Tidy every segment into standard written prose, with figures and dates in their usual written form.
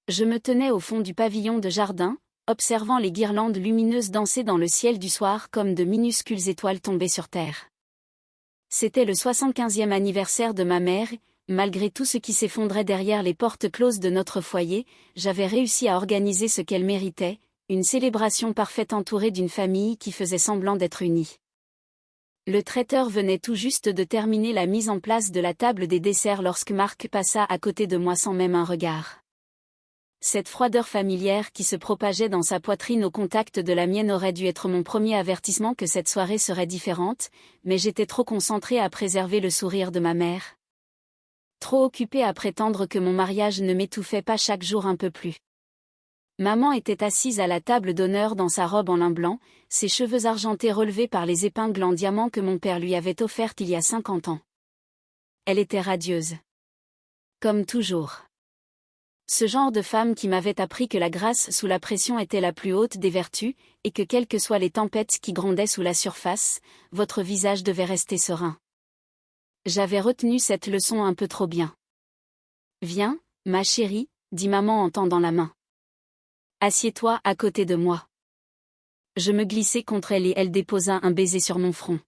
Je me tenais au fond du pavillon de jardin, observant les guirlandes lumineuses danser dans le ciel du soir comme de minuscules étoiles tombées sur terre. C'était le 75e anniversaire de ma mère, malgré tout ce qui s'effondrait derrière les portes closes de notre foyer, j'avais réussi à organiser ce qu'elle méritait, une célébration parfaite entourée d'une famille qui faisait semblant d'être unie. Le traiteur venait tout juste de terminer la mise en place de la table des desserts lorsque Marc passa à côté de moi sans même un regard. Cette froideur familière qui se propageait dans sa poitrine au contact de la mienne aurait dû être mon premier avertissement que cette soirée serait différente, mais j'étais trop concentrée à préserver le sourire de ma mère. Trop occupée à prétendre que mon mariage ne m'étouffait pas chaque jour un peu plus. Maman était assise à la table d'honneur dans sa robe en lin blanc, ses cheveux argentés relevés par les épingles en diamant que mon père lui avait offertes il y a 50 ans. Elle était radieuse. Comme toujours. Ce genre de femme qui m'avait appris que la grâce sous la pression était la plus haute des vertus, et que quelles que soient les tempêtes qui grondaient sous la surface, votre visage devait rester serein. J'avais retenu cette leçon un peu trop bien. « Viens, ma chérie », dit maman en tendant la main. « Assieds-toi à côté de moi. » Je me glissai contre elle et elle déposa un baiser sur mon front.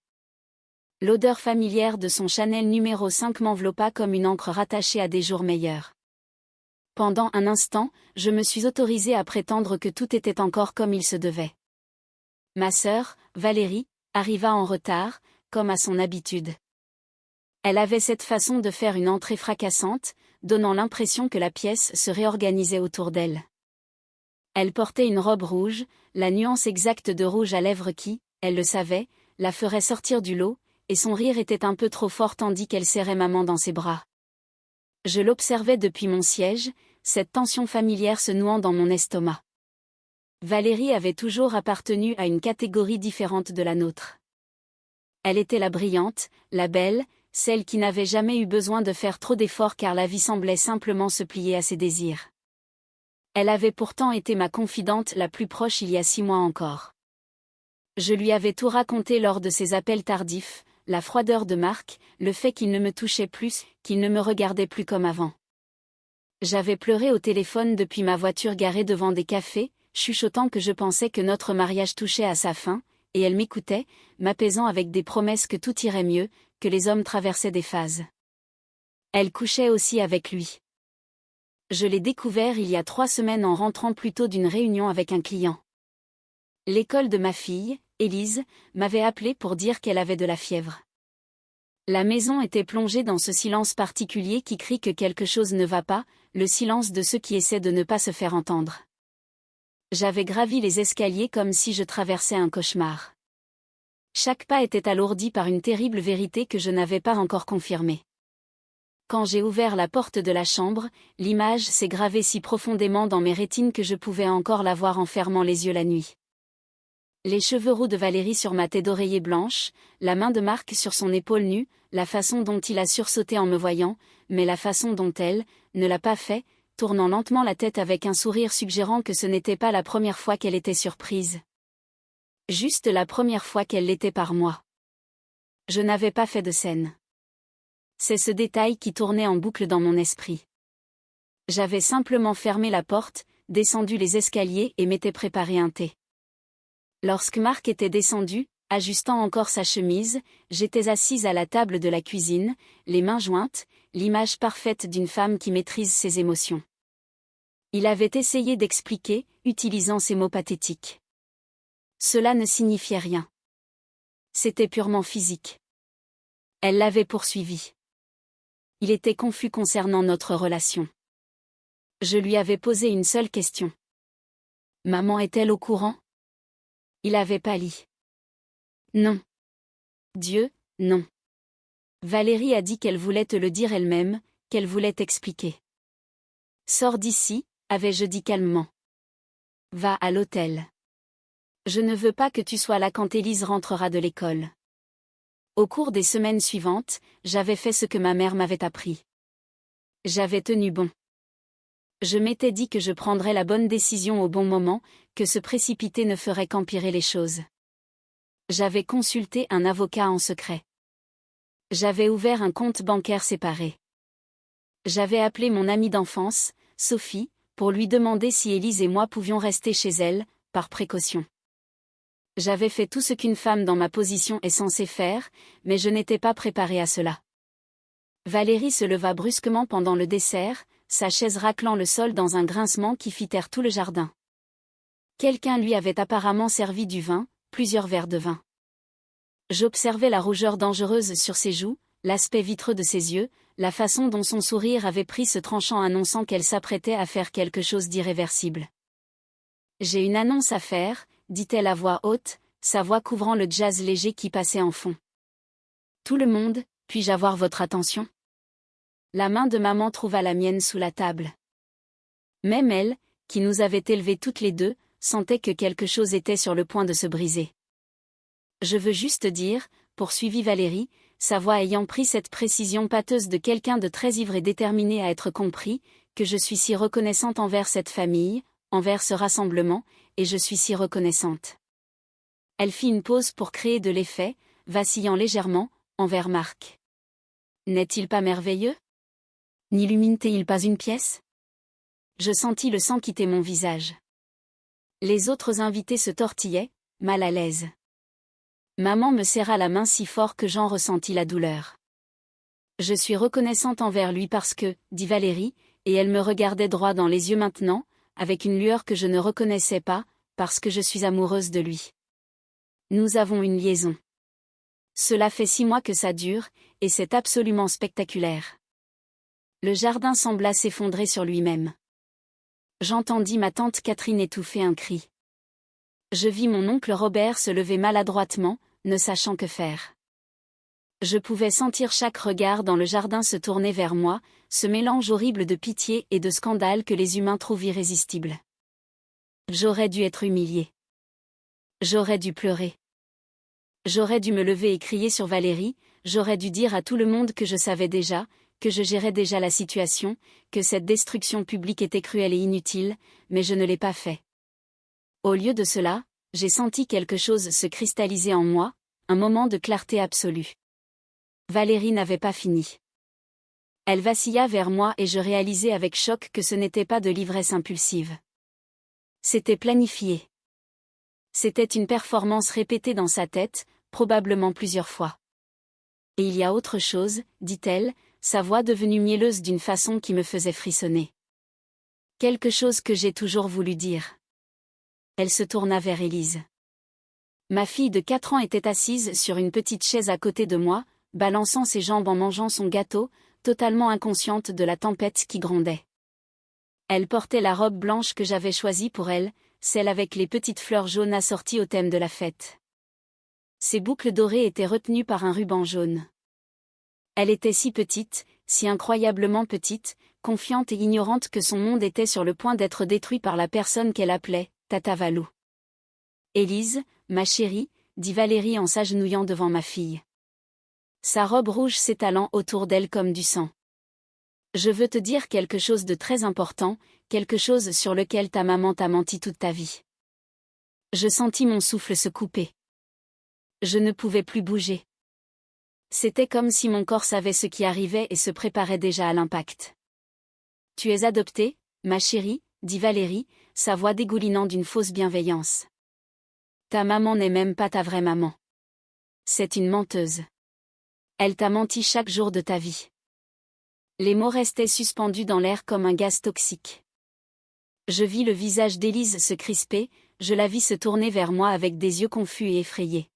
L'odeur familière de son Chanel numéro 5 m'enveloppa comme une encre rattachée à des jours meilleurs. Pendant un instant, je me suis autorisée à prétendre que tout était encore comme il se devait. Ma sœur, Valérie, arriva en retard, comme à son habitude. Elle avait cette façon de faire une entrée fracassante, donnant l'impression que la pièce se réorganisait autour d'elle. Elle portait une robe rouge, la nuance exacte de rouge à lèvres qui, elle le savait, la ferait sortir du lot, et son rire était un peu trop fort tandis qu'elle serrait maman dans ses bras. Je l'observais depuis mon siège, cette tension familière se nouant dans mon estomac. Valérie avait toujours appartenu à une catégorie différente de la nôtre. Elle était la brillante, la belle, celle qui n'avait jamais eu besoin de faire trop d'efforts car la vie semblait simplement se plier à ses désirs. Elle avait pourtant été ma confidente la plus proche il y a 6 mois encore. Je lui avais tout raconté lors de ses appels tardifs, la froideur de Marc, le fait qu'il ne me touchait plus, qu'il ne me regardait plus comme avant. J'avais pleuré au téléphone depuis ma voiture garée devant des cafés, chuchotant que je pensais que notre mariage touchait à sa fin, et elle m'écoutait, m'apaisant avec des promesses que tout irait mieux, que les hommes traversaient des phases. Elle couchait aussi avec lui. Je l'ai découvert il y a 3 semaines en rentrant plus tôt d'une réunion avec un client. L'école de ma fille, Élise, m'avait appelé pour dire qu'elle avait de la fièvre. La maison était plongée dans ce silence particulier qui crie que quelque chose ne va pas, le silence de ceux qui essaient de ne pas se faire entendre. J'avais gravi les escaliers comme si je traversais un cauchemar. Chaque pas était alourdi par une terrible vérité que je n'avais pas encore confirmée. Quand j'ai ouvert la porte de la chambre, l'image s'est gravée si profondément dans mes rétines que je pouvais encore la voir en fermant les yeux la nuit. Les cheveux roux de Valérie sur ma tête d'oreiller blanche, la main de Marc sur son épaule nue, la façon dont il a sursauté en me voyant, mais la façon dont elle ne l'a pas fait, tournant lentement la tête avec un sourire suggérant que ce n'était pas la première fois qu'elle était surprise. Juste la première fois qu'elle l'était par moi. Je n'avais pas fait de scène. C'est ce détail qui tournait en boucle dans mon esprit. J'avais simplement fermé la porte, descendu les escaliers et m'étais préparé un thé. Lorsque Marc était descendu, ajustant encore sa chemise, j'étais assise à la table de la cuisine, les mains jointes, l'image parfaite d'une femme qui maîtrise ses émotions. Il avait essayé d'expliquer, utilisant ces mots pathétiques. Cela ne signifiait rien. C'était purement physique. Elle l'avait poursuivi. Il était confus concernant notre relation. Je lui avais posé une seule question. Maman est-elle au courant? Il avait pâli. Non. Dieu, non. Valérie a dit qu'elle voulait te le dire elle-même, qu'elle voulait t'expliquer. Sors d'ici, avais-je dit calmement. Va à l'hôtel. Je ne veux pas que tu sois là quand Élise rentrera de l'école. Au cours des semaines suivantes, j'avais fait ce que ma mère m'avait appris. J'avais tenu bon. Je m'étais dit que je prendrais la bonne décision au bon moment, que se précipiter ne ferait qu'empirer les choses. J'avais consulté un avocat en secret. J'avais ouvert un compte bancaire séparé. J'avais appelé mon amie d'enfance, Sophie, pour lui demander si Élise et moi pouvions rester chez elle, par précaution. J'avais fait tout ce qu'une femme dans ma position est censée faire, mais je n'étais pas préparée à cela. Valérie se leva brusquement pendant le dessert, sa chaise raclant le sol dans un grincement qui fit taire tout le jardin. Quelqu'un lui avait apparemment servi du vin, plusieurs verres de vin. J'observais la rougeur dangereuse sur ses joues, l'aspect vitreux de ses yeux, la façon dont son sourire avait pris ce tranchant annonçant qu'elle s'apprêtait à faire quelque chose d'irréversible. « J'ai une annonce à faire », dit-elle à voix haute, sa voix couvrant le jazz léger qui passait en fond. « Tout le monde, puis-je avoir votre attention ?» La main de maman trouva la mienne sous la table. Même elle, qui nous avait élevés toutes les deux, sentait que quelque chose était sur le point de se briser. « Je veux juste dire, » poursuivit Valérie, sa voix ayant pris cette précision pâteuse de quelqu'un de très ivre et déterminé à être compris, que je suis si reconnaissante envers cette famille, envers ce rassemblement, et je suis si reconnaissante. Elle fit une pause pour créer de l'effet, vacillant légèrement, envers Marc. N'est-il pas merveilleux? N'illumine-t-il pas une pièce? Je sentis le sang quitter mon visage. Les autres invités se tortillaient, mal à l'aise. Maman me serra la main si fort que j'en ressentis la douleur. Je suis reconnaissante envers lui parce que, dit Valérie, et elle me regardait droit dans les yeux maintenant, avec une lueur que je ne reconnaissais pas, parce que je suis amoureuse de lui. Nous avons une liaison. Cela fait 6 mois que ça dure, et c'est absolument spectaculaire. Le jardin sembla s'effondrer sur lui-même. J'entendis ma tante Catherine étouffer un cri. Je vis mon oncle Robert se lever maladroitement, ne sachant que faire. Je pouvais sentir chaque regard dans le jardin se tourner vers moi, ce mélange horrible de pitié et de scandale que les humains trouvent irrésistible. J'aurais dû être humiliée. J'aurais dû pleurer. J'aurais dû me lever et crier sur Valérie, j'aurais dû dire à tout le monde que je savais déjà, que je gérais déjà la situation, que cette destruction publique était cruelle et inutile, mais je ne l'ai pas fait. Au lieu de cela, j'ai senti quelque chose se cristalliser en moi, un moment de clarté absolue. Valérie n'avait pas fini. Elle vacilla vers moi et je réalisai avec choc que ce n'était pas de l'ivresse impulsive. C'était planifié. C'était une performance répétée dans sa tête, probablement plusieurs fois. Et il y a autre chose, dit-elle, sa voix devenue mielleuse d'une façon qui me faisait frissonner. Quelque chose que j'ai toujours voulu dire. Elle se tourna vers Élise. Ma fille de 4 ans était assise sur une petite chaise à côté de moi, balançant ses jambes en mangeant son gâteau, totalement inconsciente de la tempête qui grondait. Elle portait la robe blanche que j'avais choisie pour elle, celle avec les petites fleurs jaunes assorties au thème de la fête. Ses boucles dorées étaient retenues par un ruban jaune. Elle était si petite, si incroyablement petite, confiante et ignorante que son monde était sur le point d'être détruit par la personne qu'elle appelait Tata Valou. « Élise, ma chérie », dit Valérie en s'agenouillant devant ma fille. Sa robe rouge s'étalant autour d'elle comme du sang. « Je veux te dire quelque chose de très important, quelque chose sur lequel ta maman t'a menti toute ta vie. » Je sentis mon souffle se couper. Je ne pouvais plus bouger. C'était comme si mon corps savait ce qui arrivait et se préparait déjà à l'impact. « Tu es adoptée, ma chérie », dit Valérie, sa voix dégoulinant d'une fausse bienveillance. « Ta maman n'est même pas ta vraie maman. C'est une menteuse. Elle t'a menti chaque jour de ta vie. » Les mots restaient suspendus dans l'air comme un gaz toxique. Je vis le visage d'Élise se crisper, je la vis se tourner vers moi avec des yeux confus et effrayés.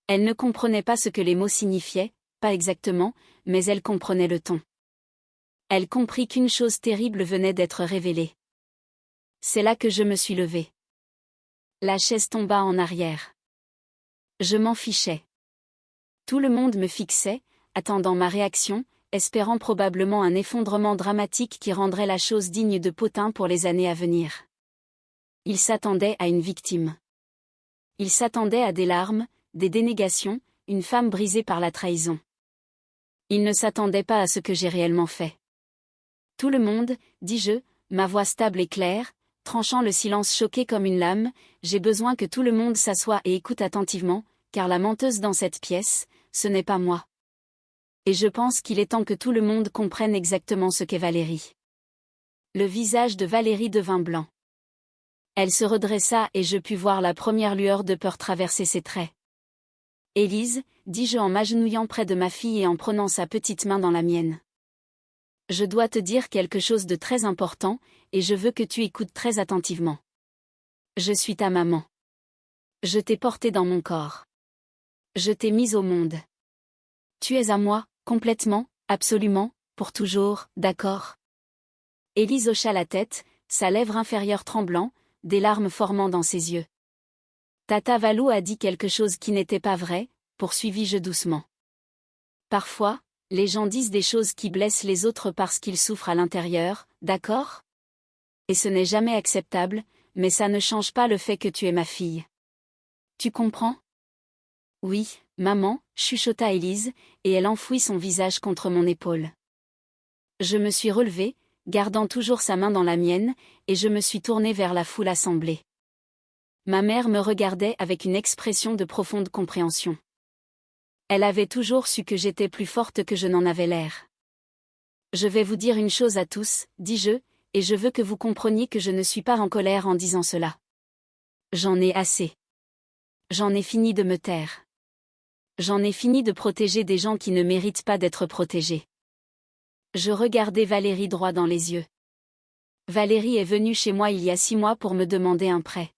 Elle ne comprenait pas ce que les mots signifiaient, pas exactement, mais elle comprenait le ton. Elle comprit qu'une chose terrible venait d'être révélée. C'est là que je me suis levée. La chaise tomba en arrière. Je m'en fichais. Tout le monde me fixait, attendant ma réaction, espérant probablement un effondrement dramatique qui rendrait la chose digne de Potin pour les années à venir. Ils s'attendaient à une victime. Ils s'attendaient à des larmes, des dénégations, une femme brisée par la trahison. Ils ne s'attendaient pas à ce que j'ai réellement fait. Tout le monde, dis-je, ma voix stable et claire, tranchant le silence choqué comme une lame, j'ai besoin que tout le monde s'assoie et écoute attentivement, car la menteuse dans cette pièce, ce n'est pas moi. Et je pense qu'il est temps que tout le monde comprenne exactement ce qu'est Valérie. Le visage de Valérie devint blanc. Elle se redressa et je pus voir la première lueur de peur traverser ses traits. « Élise, dis-je en m'agenouillant près de ma fille et en prenant sa petite main dans la mienne. Je dois te dire quelque chose de très important, et je veux que tu écoutes très attentivement. Je suis ta maman. Je t'ai portée dans mon corps. Je t'ai mise au monde. Tu es à moi, complètement, absolument, pour toujours, d'accord ?» Élise hocha la tête, sa lèvre inférieure tremblant, des larmes formant dans ses yeux. « Tata Valou a dit quelque chose qui n'était pas vrai, poursuivis-je doucement. Parfois, les gens disent des choses qui blessent les autres parce qu'ils souffrent à l'intérieur, d'accord ? Et ce n'est jamais acceptable, mais ça ne change pas le fait que tu es ma fille. Tu comprends ? Oui, maman, chuchota Élise, et elle enfouit son visage contre mon épaule. Je me suis relevée, gardant toujours sa main dans la mienne, et je me suis tournée vers la foule assemblée. Ma mère me regardait avec une expression de profonde compréhension. Elle avait toujours su que j'étais plus forte que je n'en avais l'air. Je vais vous dire une chose à tous, dis-je, et je veux que vous compreniez que je ne suis pas en colère en disant cela. J'en ai assez. J'en ai fini de me taire. J'en ai fini de protéger des gens qui ne méritent pas d'être protégés. Je regardai Valérie droit dans les yeux. Valérie est venue chez moi il y a 6 mois pour me demander un prêt.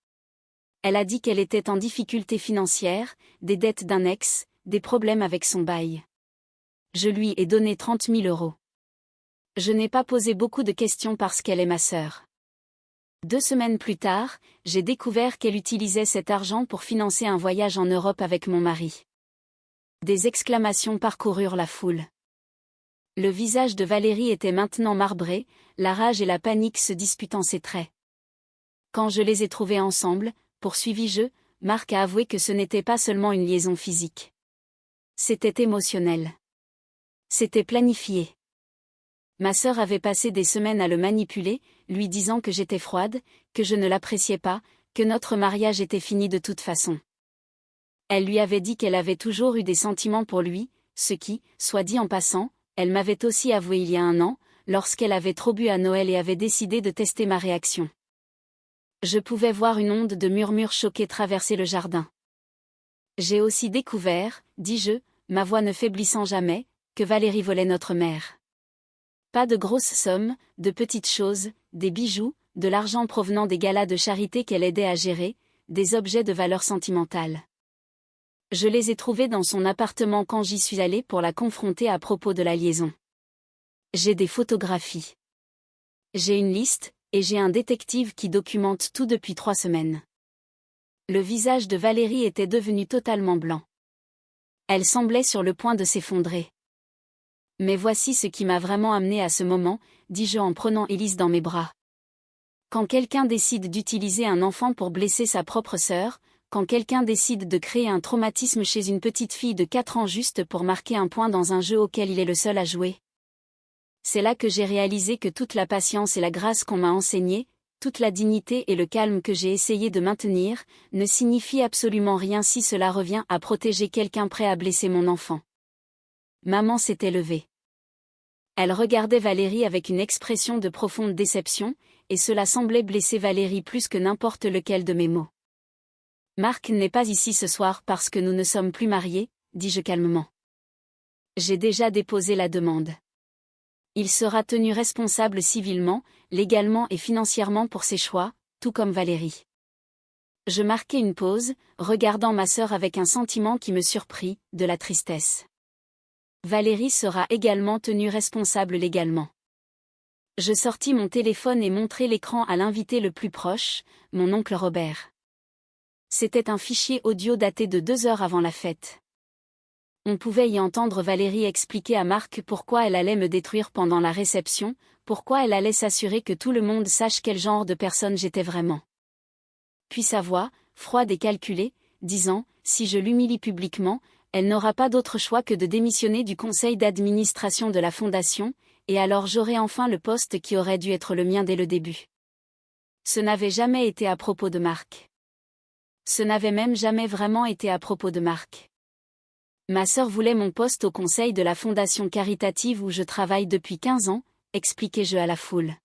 Elle a dit qu'elle était en difficulté financière, des dettes d'un ex, des problèmes avec son bail. Je lui ai donné 30 000 €. Je n'ai pas posé beaucoup de questions parce qu'elle est ma sœur. 2 semaines plus tard, j'ai découvert qu'elle utilisait cet argent pour financer un voyage en Europe avec mon mari. Des exclamations parcoururent la foule. Le visage de Valérie était maintenant marbré, la rage et la panique se disputant ses traits. Quand je les ai trouvés ensemble, poursuivis-je, Marc a avoué que ce n'était pas seulement une liaison physique. C'était émotionnel. C'était planifié. Ma sœur avait passé des semaines à le manipuler, lui disant que j'étais froide, que je ne l'appréciais pas, que notre mariage était fini de toute façon. Elle lui avait dit qu'elle avait toujours eu des sentiments pour lui, ce qui, soit dit en passant, elle m'avait aussi avoué il y a 1 an, lorsqu'elle avait trop bu à Noël et avait décidé de tester ma réaction. Je pouvais voir une onde de murmures choqués traverser le jardin. J'ai aussi découvert, dis-je, ma voix ne faiblissant jamais, que Valérie volait notre mère. Pas de grosses sommes, de petites choses, des bijoux, de l'argent provenant des galas de charité qu'elle aidait à gérer, des objets de valeur sentimentale. Je les ai trouvés dans son appartement quand j'y suis allée pour la confronter à propos de la liaison. J'ai des photographies. J'ai une liste, et j'ai un détective qui documente tout depuis 3 semaines. Le visage de Valérie était devenu totalement blanc. Elle semblait sur le point de s'effondrer. Mais voici ce qui m'a vraiment amené à ce moment, dis-je en prenant Élise dans mes bras. Quand quelqu'un décide d'utiliser un enfant pour blesser sa propre sœur, quand quelqu'un décide de créer un traumatisme chez une petite fille de 4 ans juste pour marquer un point dans un jeu auquel il est le seul à jouer. C'est là que j'ai réalisé que toute la patience et la grâce qu'on m'a enseignée, toute la dignité et le calme que j'ai essayé de maintenir, ne signifient absolument rien si cela revient à protéger quelqu'un prêt à blesser mon enfant. Maman s'était levée. Elle regardait Valérie avec une expression de profonde déception, et cela semblait blesser Valérie plus que n'importe lequel de mes mots. Marc n'est pas ici ce soir parce que nous ne sommes plus mariés, dis-je calmement. J'ai déjà déposé la demande. Il sera tenu responsable civilement, légalement et financièrement pour ses choix, tout comme Valérie. Je marquai une pause, regardant ma sœur avec un sentiment qui me surprit, de la tristesse. Valérie sera également tenue responsable légalement. Je sortis mon téléphone et montrai l'écran à l'invité le plus proche, mon oncle Robert. C'était un fichier audio daté de 2 heures avant la fête. On pouvait y entendre Valérie expliquer à Marc pourquoi elle allait me détruire pendant la réception, pourquoi elle allait s'assurer que tout le monde sache quel genre de personne j'étais vraiment. Puis sa voix, froide et calculée, disant, si je l'humilie publiquement, elle n'aura pas d'autre choix que de démissionner du conseil d'administration de la fondation, et alors j'aurai enfin le poste qui aurait dû être le mien dès le début. Ce n'avait jamais été à propos de Marc. Ce n'avait même jamais vraiment été à propos de Marc. Ma sœur voulait mon poste au conseil de la fondation caritative où je travaille depuis 15 ans, expliquai-je à la foule.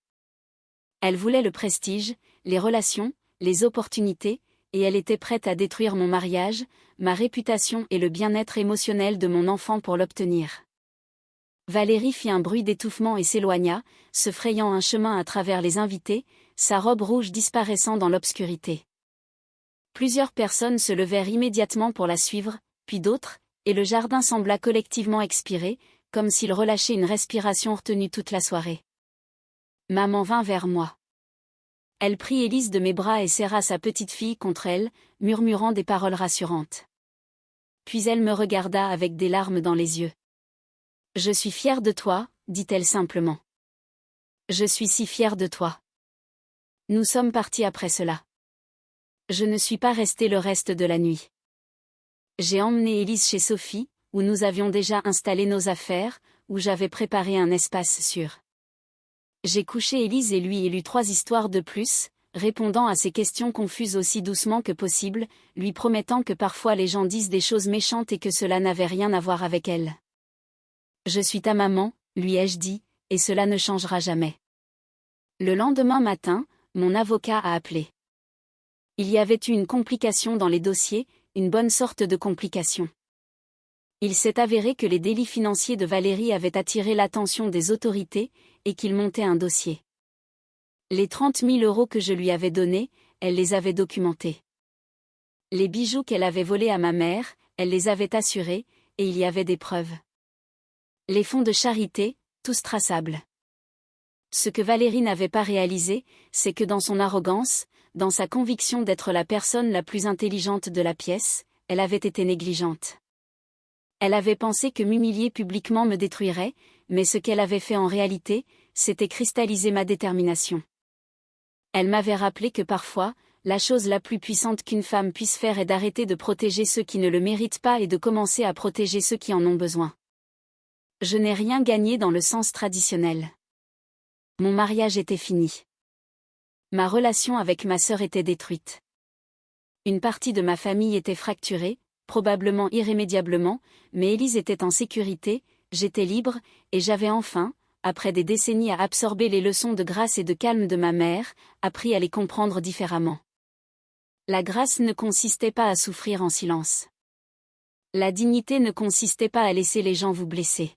Elle voulait le prestige, les relations, les opportunités, et elle était prête à détruire mon mariage, ma réputation et le bien-être émotionnel de mon enfant pour l'obtenir. Valérie fit un bruit d'étouffement et s'éloigna, se frayant un chemin à travers les invités, sa robe rouge disparaissant dans l'obscurité. Plusieurs personnes se levèrent immédiatement pour la suivre, puis d'autres, et le jardin sembla collectivement expirer, comme s'il relâchait une respiration retenue toute la soirée. Maman vint vers moi. Elle prit Élise de mes bras et serra sa petite fille contre elle, murmurant des paroles rassurantes. Puis elle me regarda avec des larmes dans les yeux. « Je suis fière de toi, dit-elle simplement. Je suis si fière de toi. » Nous sommes partis après cela. Je ne suis pas restée le reste de la nuit. J'ai emmené Élise chez Sophie, où nous avions déjà installé nos affaires, où j'avais préparé un espace sûr. J'ai couché Élise et lui ai lu 3 histoires de plus, répondant à ses questions confuses aussi doucement que possible, lui promettant que parfois les gens disent des choses méchantes et que cela n'avait rien à voir avec elle. Je suis ta maman, lui ai-je dit, et cela ne changera jamais. Le lendemain matin, mon avocat a appelé. Il y avait eu une complication dans les dossiers, une bonne sorte de complication. Il s'est avéré que les délits financiers de Valérie avaient attiré l'attention des autorités, et qu'il montait un dossier. Les 30 000 € que je lui avais donnés, elle les avait documentés. Les bijoux qu'elle avait volés à ma mère, elle les avait assurés, et il y avait des preuves. Les fonds de charité, tous traçables. Ce que Valérie n'avait pas réalisé, c'est que dans son arrogance, dans sa conviction d'être la personne la plus intelligente de la pièce, elle avait été négligente. Elle avait pensé que m'humilier publiquement me détruirait, mais ce qu'elle avait fait en réalité, c'était cristalliser ma détermination. Elle m'avait rappelé que parfois, la chose la plus puissante qu'une femme puisse faire est d'arrêter de protéger ceux qui ne le méritent pas et de commencer à protéger ceux qui en ont besoin. Je n'ai rien gagné dans le sens traditionnel. Mon mariage était fini. Ma relation avec ma sœur était détruite. Une partie de ma famille était fracturée, probablement irrémédiablement, mais Élise était en sécurité, j'étais libre, et j'avais enfin, après des décennies à absorber les leçons de grâce et de calme de ma mère, appris à les comprendre différemment. La grâce ne consistait pas à souffrir en silence. La dignité ne consistait pas à laisser les gens vous blesser.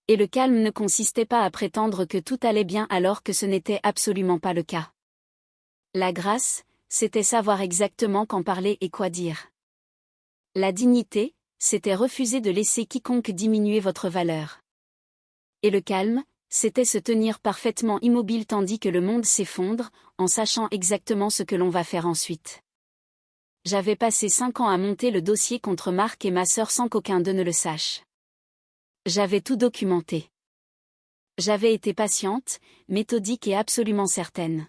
Et le calme ne consistait pas à prétendre que tout allait bien alors que ce n'était absolument pas le cas. La grâce, c'était savoir exactement quand parler et quoi dire. La dignité, c'était refuser de laisser quiconque diminuer votre valeur. Et le calme, c'était se tenir parfaitement immobile tandis que le monde s'effondre, en sachant exactement ce que l'on va faire ensuite. J'avais passé 5 ans à monter le dossier contre Marc et ma sœur sans qu'aucun d'eux ne le sache. J'avais tout documenté. J'avais été patiente, méthodique et absolument certaine.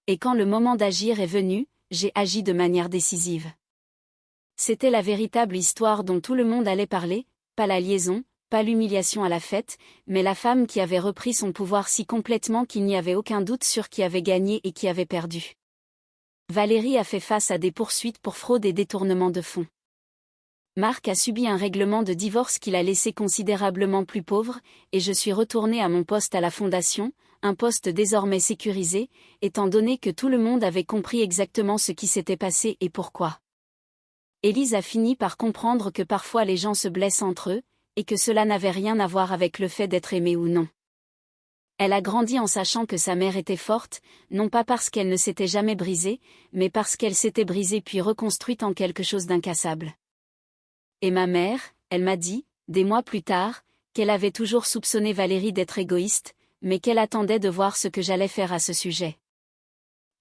Et quand le moment d'agir est venu, j'ai agi de manière décisive. C'était la véritable histoire dont tout le monde allait parler, pas la liaison, pas l'humiliation à la fête, mais la femme qui avait repris son pouvoir si complètement qu'il n'y avait aucun doute sur qui avait gagné et qui avait perdu. Valérie a fait face à des poursuites pour fraude et détournement de fonds. Marc a subi un règlement de divorce qui l'a laissé considérablement plus pauvre, et je suis retournée à mon poste à la fondation, un poste désormais sécurisé, étant donné que tout le monde avait compris exactement ce qui s'était passé et pourquoi. Élise a fini par comprendre que parfois les gens se blessent entre eux, et que cela n'avait rien à voir avec le fait d'être aimé ou non. Elle a grandi en sachant que sa mère était forte, non pas parce qu'elle ne s'était jamais brisée, mais parce qu'elle s'était brisée puis reconstruite en quelque chose d'incassable. Et ma mère, elle m'a dit, des mois plus tard, qu'elle avait toujours soupçonné Valérie d'être égoïste, mais qu'elle attendait de voir ce que j'allais faire à ce sujet.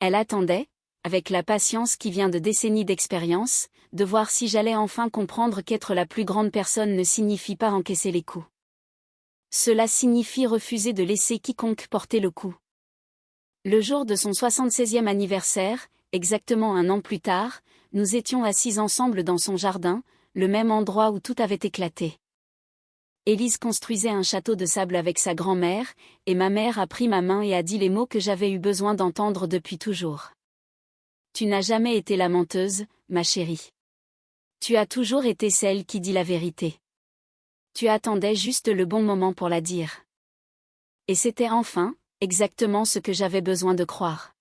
Elle attendait, avec la patience qui vient de décennies d'expérience, de voir si j'allais enfin comprendre qu'être la plus grande personne ne signifie pas encaisser les coups. Cela signifie refuser de laisser quiconque porter le coup. Le jour de son 76e anniversaire, exactement 1 an plus tard, nous étions assis ensemble dans son jardin, le même endroit où tout avait éclaté. Élise construisait un château de sable avec sa grand-mère, et ma mère a pris ma main et a dit les mots que j'avais eu besoin d'entendre depuis toujours. Tu n'as jamais été la menteuse, ma chérie. Tu as toujours été celle qui dit la vérité. Tu attendais juste le bon moment pour la dire. Et c'était enfin, exactement ce que j'avais besoin de croire.